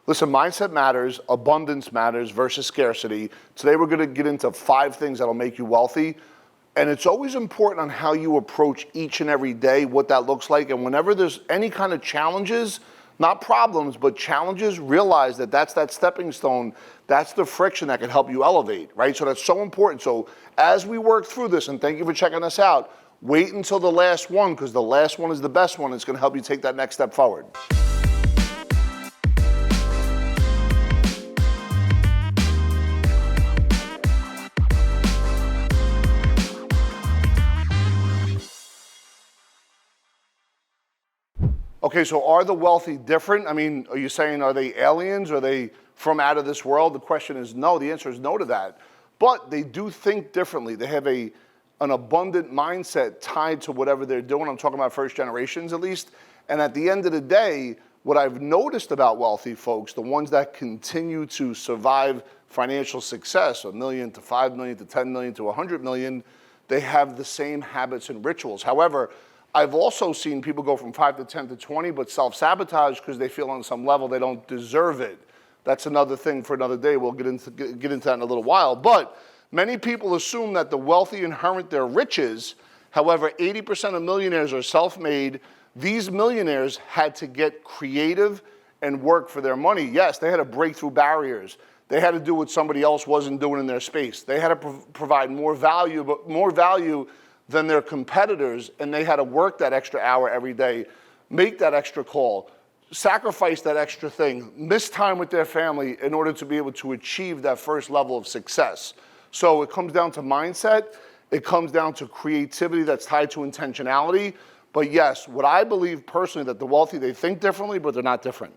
Listen, mindset matters, abundance matters versus scarcity. Today we're gonna get into 5 things that'll make you wealthy. And it's always important on how you approach each and every day, what that looks like. And whenever there's any kind of challenges, not problems, but challenges, realize that that's that stepping stone, that's the friction that can help you elevate, right? So that's so important. So as we work through this, and thank you for checking us out, wait until the last one, because the last one is the best one. It's gonna help you take that next step forward. Okay, so are the wealthy different? I mean, are you saying, are they aliens? Are they from out of this world? The question is no. The answer is no to that. But they do think differently. They have an abundant mindset tied to whatever they're doing. I'm talking about first generations at least. And at the end of the day, what I've noticed about wealthy folks, the ones that continue to survive financial success, $1 million to $5 million to $10 million to $100 million, they have the same habits and rituals. However, I've also seen people go from 5 to 10 to 20, but self-sabotage because they feel on some level they don't deserve it. That's another thing for another day. We'll get into that in a little while. But many people assume that the wealthy inherit their riches. However, 80% of millionaires are self-made. These millionaires had to get creative and work for their money. Yes, they had to break through barriers. They had to do what somebody else wasn't doing in their space. They had to provide more value than their competitors, and they had to work that extra hour every day, make that extra call, sacrifice that extra thing, miss time with their family in order to be able to achieve that first level of success. So it comes down to mindset, it comes down to creativity that's tied to intentionality. But yes, what I believe personally, that the wealthy, they think differently, but they're not different.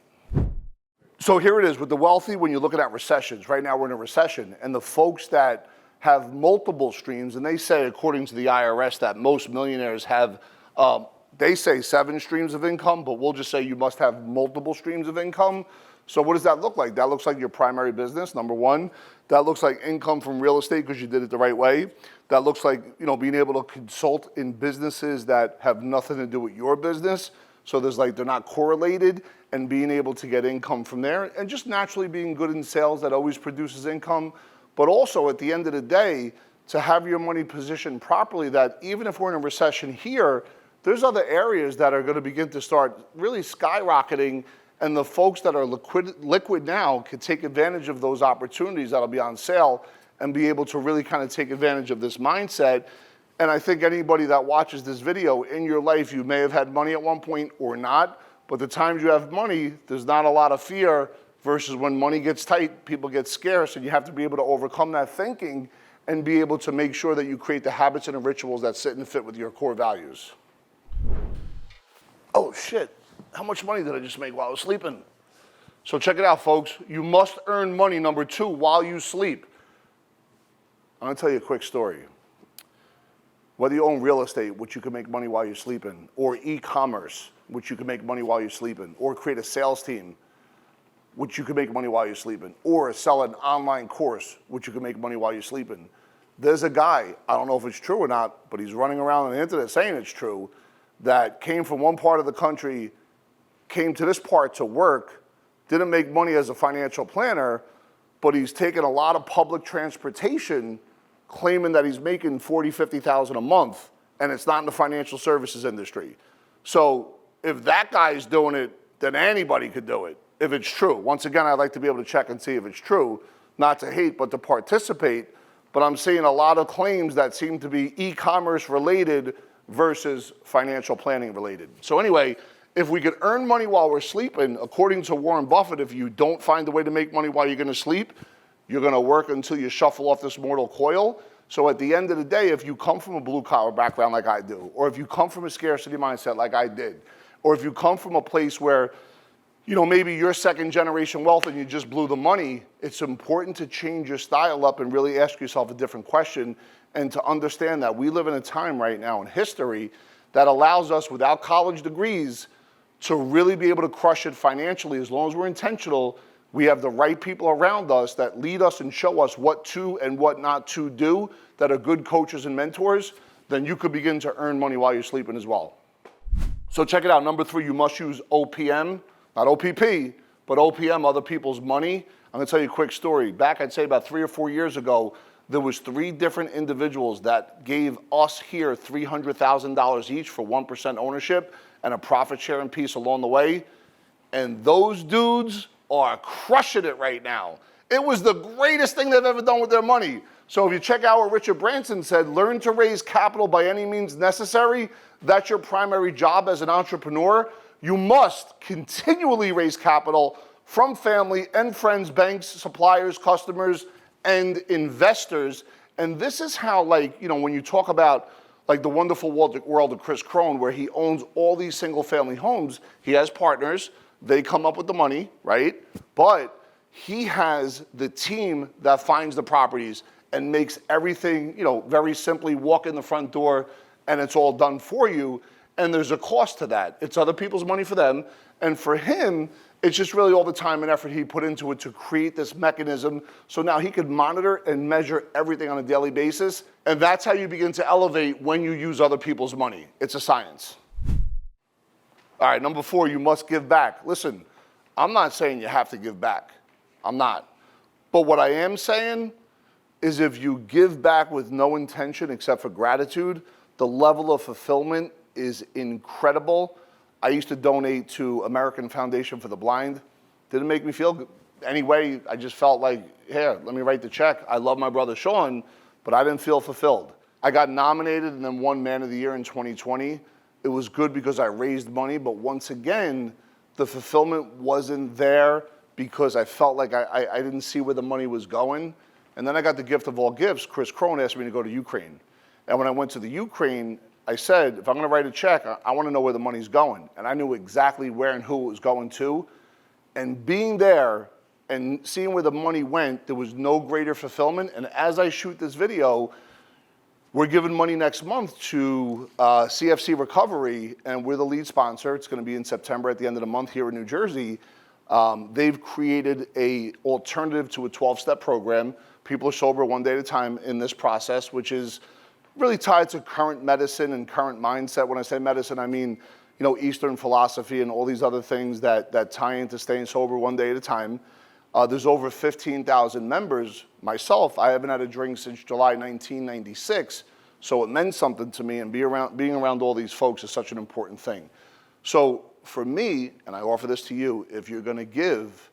So here it is with the wealthy, when you're looking at recessions. Right now we're in a recession, and the folks that have multiple streams, and they say, according to the IRS, that most millionaires have, they say 7 streams of income, but we'll just say you must have multiple streams of income. So what does that look like? That looks like your primary business, number one. That looks like income from real estate because you did it the right way. That looks like, being able to consult in businesses that have nothing to do with your business. So they're not correlated, and being able to get income from there, and just naturally being good in sales that always produces income. But also, at the end of the day, to have your money positioned properly, that even if we're in a recession here, there's other areas that are going to begin to start really skyrocketing, and the folks that are liquid now can take advantage of those opportunities that'll be on sale and be able to really kind of take advantage of this mindset. And I think anybody that watches this video, in your life, you may have had money at one point or not, but the times you have money, there's not a lot of fear. Versus when money gets tight, people get scarce, and you have to be able to overcome that thinking and be able to make sure that you create the habits and the rituals that sit and fit with your core values. Oh shit, how much money did I just make while I was sleeping? So check it out, folks. You must earn money, number 2, while you sleep. I'm gonna tell you a quick story. Whether you own real estate, which you can make money while you're sleeping, or e-commerce, which you can make money while you're sleeping, or create a sales team, which you can make money while you're sleeping, or sell an online course, which you can make money while you're sleeping. There's a guy, I don't know if it's true or not, but he's running around on the internet saying it's true, that came from one part of the country, came to this part to work, didn't make money as a financial planner, but he's taken a lot of public transportation, claiming that he's making $40,000, $50,000 a month, and it's not in the financial services industry. So if that guy's doing it, then anybody could do it. If it's true. Once again, I'd like to be able to check and see if it's true, not to hate, but to participate. But I'm seeing a lot of claims that seem to be e-commerce related versus financial planning related. So anyway, if we could earn money while we're sleeping, according to Warren Buffett, if you don't find a way to make money while you're gonna sleep, you're gonna work until you shuffle off this mortal coil. So at the end of the day, if you come from a blue collar background like I do, or if you come from a scarcity mindset like I did, or if you come from a place where maybe you're second generation wealth and you just blew the money, it's important to change your style up and really ask yourself a different question, and to understand that we live in a time right now in history that allows us, without college degrees, to really be able to crush it financially. As long as we're intentional, we have the right people around us that lead us and show us what to and what not to do, that are good coaches and mentors, then you could begin to earn money while you're sleeping as well. So check it out. Number 3, you must use OPM, not OPP, But OPM, other people's money, I'm gonna tell you a quick story. Back, I'd say about 3 or 4 years ago, there was 3 different individuals that gave us here $300,000 each for 1% ownership and a profit sharing piece along the way. And those dudes are crushing it right now. It was the greatest thing they've ever done with their money. So if you check out what Richard Branson said, learn to raise capital by any means necessary. That's your primary job as an entrepreneur. You must continually raise capital from family and friends, banks, suppliers, customers, and investors. And this is how, like, you know, when you talk about like the wonderful world of Chris Crone, where he owns all these single family homes, he has partners, they come up with the money, right? But he has the team that finds the properties and makes everything, you know, very simply walk in the front door and it's all done for you. And there's a cost to that. It's other people's money for them. And for him, it's just really all the time and effort he put into it to create this mechanism. So now he could monitor and measure everything on a daily basis. And that's how you begin to elevate when you use other people's money. It's a science. All right, number 4, you must give back. Listen, I'm not saying you have to give back. I'm not. But what I am saying is if you give back with no intention except for gratitude, the level of fulfillment is incredible. I used to donate to American Foundation for the Blind. Didn't make me feel good. Anyway, I just felt like, here, let me write the check. I love my brother Sean, but I didn't feel fulfilled. I got nominated and then won Man of the Year in 2020. It was good because I raised money, but once again, the fulfillment wasn't there because I felt like I didn't see where the money was going. And then I got the gift of all gifts. Chris Crone asked me to go to Ukraine. And when I went to the Ukraine, I said, if I'm gonna write a check, I wanna know where the money's going. And I knew exactly where and who it was going to. And being there and seeing where the money went, there was no greater fulfillment. And as I shoot this video, we're giving money next month to CFC Recovery, and we're the lead sponsor. It's gonna be in September at the end of the month here in New Jersey. They've created a alternative to a 12-step program. People are sober one day at a time in this process, which is really tied to current medicine and current mindset. When I say medicine, I mean, you know, Eastern philosophy and all these other things that tie into staying sober one day at a time. There's over 15,000 members. Myself, I haven't had a drink since July 1996, so it meant something to me, and being around all these folks is such an important thing. So for me, and I offer this to you, if you're gonna give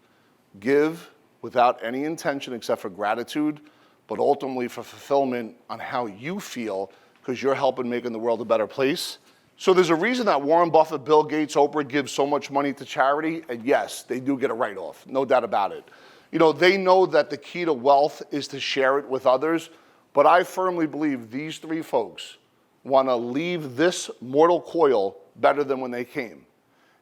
without any intention except for gratitude, but ultimately for fulfillment on how you feel, because you're helping making the world a better place. So there's a reason that Warren Buffett, Bill Gates, Oprah give so much money to charity, and yes, they do get a write-off, no doubt about it. You know, they know that the key to wealth is to share it with others, but I firmly believe these 3 folks wanna leave this mortal coil better than when they came,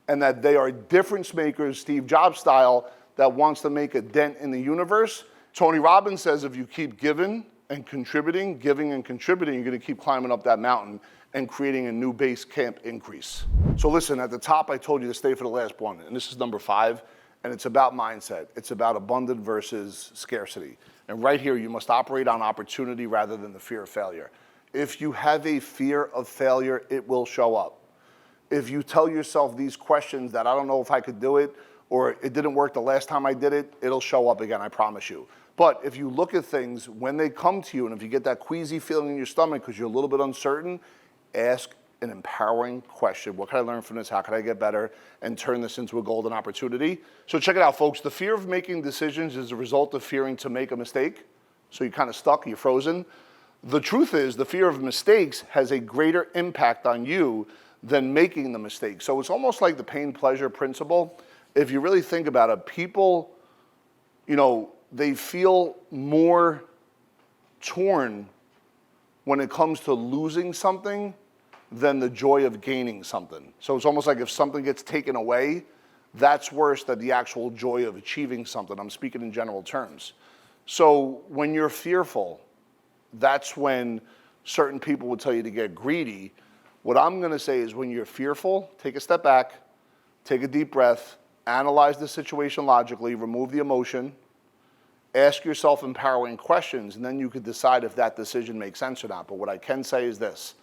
and that they are difference makers, Steve Jobs style, that wants to make a dent in the universe. Tony Robbins says if you keep giving and contributing, you're gonna keep climbing up that mountain and creating a new base camp increase. So listen, at the top, I told you to stay for the last one, and this is number 5, and it's about mindset. It's about abundant versus scarcity. And right here, you must operate on opportunity rather than the fear of failure. If you have a fear of failure, it will show up. If you tell yourself these questions that I don't know if I could do it, or it didn't work the last time I did it, it'll show up again, I promise you. But if you look at things when they come to you, and if you get that queasy feeling in your stomach because you're a little bit uncertain, ask an empowering question. What can I learn from this? How can I get better? And turn this into a golden opportunity. So check it out, folks. The fear of making decisions is a result of fearing to make a mistake. So you're kind of stuck, you're frozen. The truth is the fear of mistakes has a greater impact on you than making the mistake. So it's almost like the pain-pleasure principle. If you really think about it, people, you know, they feel more torn when it comes to losing something than the joy of gaining something. So it's almost like if something gets taken away, that's worse than the actual joy of achieving something. I'm speaking in general terms. So when you're fearful, that's when certain people would tell you to get greedy. What I'm gonna say is when you're fearful, take a step back, take a deep breath, analyze the situation logically, remove the emotion, ask yourself empowering questions, and then you could decide if that decision makes sense or not. But what I can say is this: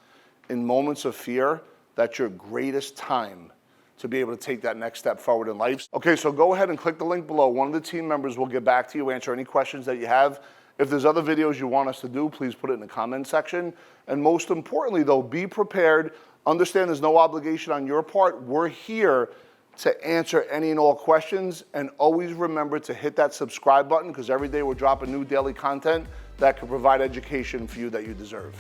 in moments of fear, that's your greatest time to be able to take that next step forward in life. Okay, so go ahead and click the link below. One of the team members will get back to you, answer any questions that you have. If there's other videos you want us to do, please put it in the comment section. And most importantly though, be prepared. Understand there's no obligation on your part. We're here to answer any and all questions. And always remember to hit that subscribe button, because every day we're dropping new daily content that can provide education for you that you deserve.